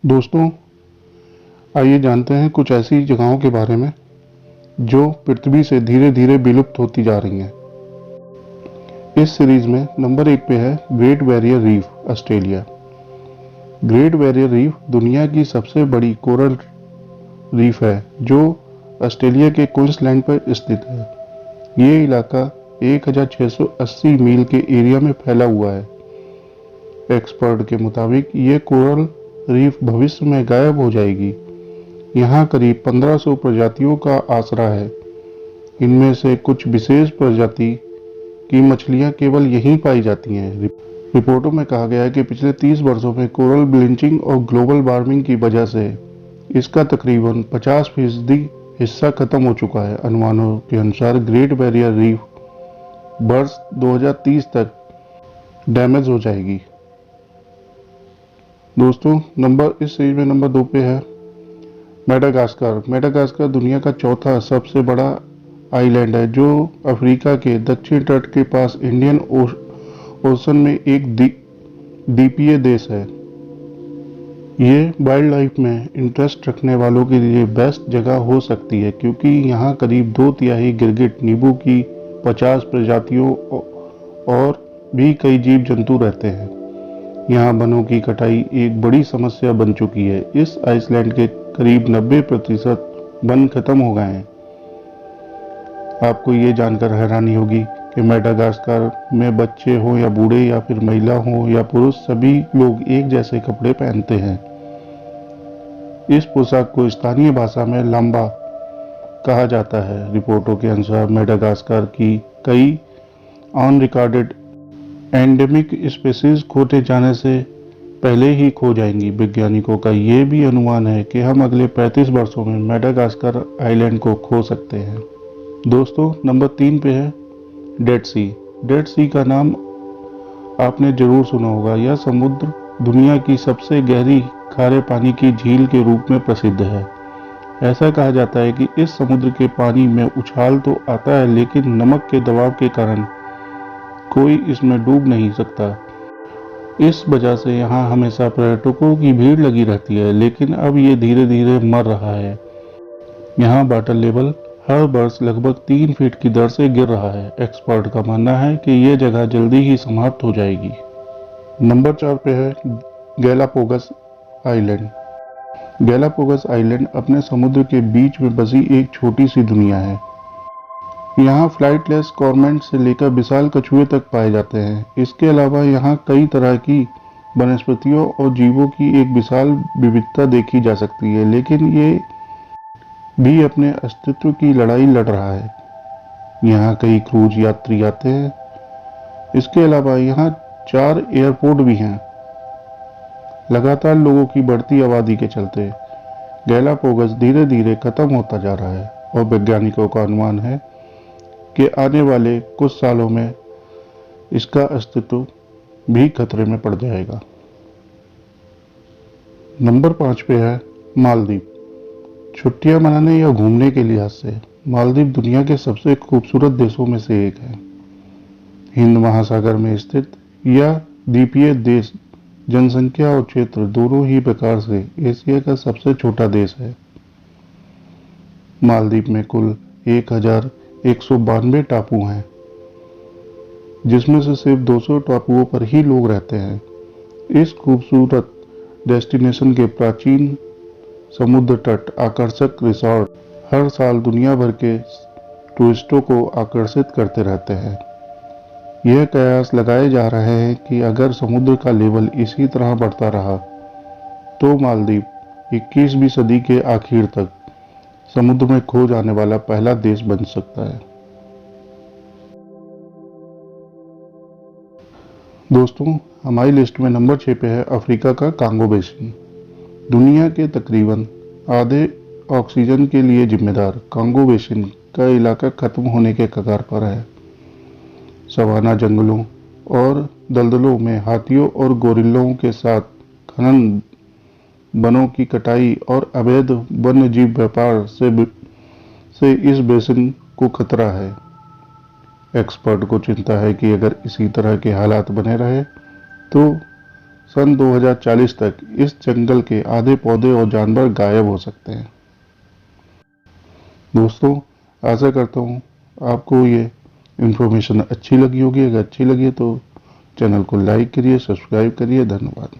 दोस्तों, आइए जानते हैं कुछ ऐसी जगहों के बारे में जो पृथ्वी से धीरे धीरे विलुप्त होती जा रही हैं। इस सीरीज में नंबर 1 पे है great barrier reef, Australia. Great barrier reef दुनिया की सबसे बड़ी कोरल रीफ है जो ऑस्ट्रेलिया के क्वींसलैंड पर स्थित है। ये इलाका 1680 मील के एरिया में फैला हुआ है। एक्सपर्ट के मुताबिक ये कोरल रीफ भविष्य में गायब हो जाएगी। यहाँ करीब 1500 प्रजातियों का आसरा है। इनमें से कुछ विशेष प्रजाति की मछलियाँ केवल यहीं पाई जाती हैं। रिपोर्टों में कहा गया है कि पिछले 30 वर्षों में कोरल ब्लीचिंग और ग्लोबल वार्मिंग की वजह से इसका तकरीबन 50% हिस्सा खत्म हो चुका है। अनुमानों के अनुसार ग्रेट बैरियर रीफ वर्ष 2030 तक डैमेज हो जाएगी। दोस्तों, इस सीरीज में नंबर 2 पे है मेडागास्कर। मेडागास्कर दुनिया का चौथा सबसे बड़ा आइलैंड है जो अफ्रीका के दक्षिण तट के पास इंडियन ओशन में एक द्वीपीय देश है। ये वाइल्ड लाइफ में इंटरेस्ट रखने वालों के लिए बेस्ट जगह हो सकती है क्योंकि यहाँ करीब 2/3 गिरगिट, नींबू की 50 प्रजातियों और भी कई जीव जंतु रहते हैं। यहाँ वनों की कटाई एक बड़ी समस्या बन चुकी है। इस आइसलैंड के करीब 90% वन खत्म हो गए हैं। आपको ये जानकर हैरानी होगी कि मेडागास्कर में बच्चे हो या बूढ़े या फिर महिला हो या पुरुष, सभी लोग एक जैसे कपड़े पहनते हैं। इस पोशाक को स्थानीय भाषा में लांबा कहा जाता है। रिपोर्टों के अनुसार मेडागास्कर की कई ऑन रिकॉर्डेड एंडेमिक स्पीशीज खोते जाने से पहले ही खो जाएंगी। वैज्ञानिकों का यह भी अनुमान है कि हम अगले 35 वर्षों में मेडागास्कर आइलैंड को खो सकते हैं। दोस्तों, नंबर 3 पे है डेड सी। डेड सी का नाम आपने जरूर सुना होगा। यह समुद्र दुनिया की सबसे गहरी खारे पानी की झील के रूप में प्रसिद्ध है। ऐसा कहा जाता है कि इस समुद्र के पानी में उछाल तो आता है लेकिन नमक के दबाव के कारण कोई इसमें डूब नहीं सकता। इस वजह से यहाँ हमेशा पर्यटकों की भीड़ लगी रहती है, लेकिन अब ये धीरे धीरे मर रहा है। यहाँ वाटर लेवल हर वर्ष लगभग 3 फीट की दर से गिर रहा है। एक्सपर्ट का मानना है कि ये जगह जल्दी ही समाप्त हो जाएगी। नंबर 4 पे है गैलापागोस आइलैंड। गैलापागोस आइलैंड अपने समुद्र के बीच में बसी एक छोटी सी दुनिया है। यहाँ फ्लाइटलेस कॉर्मोरेंट से लेकर विशाल कछुए तक पाए जाते हैं। इसके अलावा यहाँ कई तरह की वनस्पतियों और जीवों की एक विशाल विविधता देखी जा सकती है, लेकिन ये भी अपने अस्तित्व की लड़ाई लड़ रहा है। यहाँ कई क्रूज यात्री आते हैं। इसके अलावा यहाँ 4 एयरपोर्ट भी हैं। लगातार लोगों की बढ़ती आबादी के चलते गैलापागोस धीरे धीरे खत्म होता जा रहा है और वैज्ञानिकों का अनुमान है कि आने वाले कुछ सालों में इसका अस्तित्व भी खतरे में पड़ जाएगा। नंबर 5 पे है मालदीव। छुट्टियां मनाने या घूमने के लिहाज से मालदीव दुनिया के सबसे खूबसूरत देशों में से एक है। हिंद महासागर में स्थित यह द्वीपीय देश जनसंख्या और क्षेत्र दोनों ही प्रकार से एशिया का सबसे छोटा देश है। मालदीव में कुल 1192 टापू हैं, जिसमें से सिर्फ 200 टापुओं पर ही लोग रहते हैं। इस खूबसूरत डेस्टिनेशन के प्राचीन समुद्र तट, आकर्षक रिसोर्ट हर साल दुनिया भर के टूरिस्टों को आकर्षित करते रहते हैं। यह कयास लगाए जा रहे हैं कि अगर समुद्र का लेवल इसी तरह बढ़ता रहा तो मालदीव 21वीं सदी के आखिर तक समुद्र में खो जाने वाला पहला देश बन सकता है। दोस्तों, हमारी लिस्ट में नंबर 6 पे है अफ्रीका का कांगो बेसिन। दुनिया के तकरीबन आधे ऑक्सीजन के लिए जिम्मेदार कांगो बेसिन का इलाका खत्म होने के कगार पर है। सवाना जंगलों और दलदलों में हाथियों और गोरिल्लों के साथ खनन, वनों की कटाई और अवैध वन्य जीव व्यापार से इस बेसिन को खतरा है। एक्सपर्ट को चिंता है कि अगर इसी तरह के हालात बने रहे तो सन 2040 तक इस जंगल के आधे पौधे और जानवर गायब हो सकते हैं। दोस्तों, आशा करता हूँ आपको ये इन्फॉर्मेशन अच्छी लगी होगी। अगर अच्छी लगी है तो चैनल को लाइक करिए, सब्सक्राइब करिए। धन्यवाद।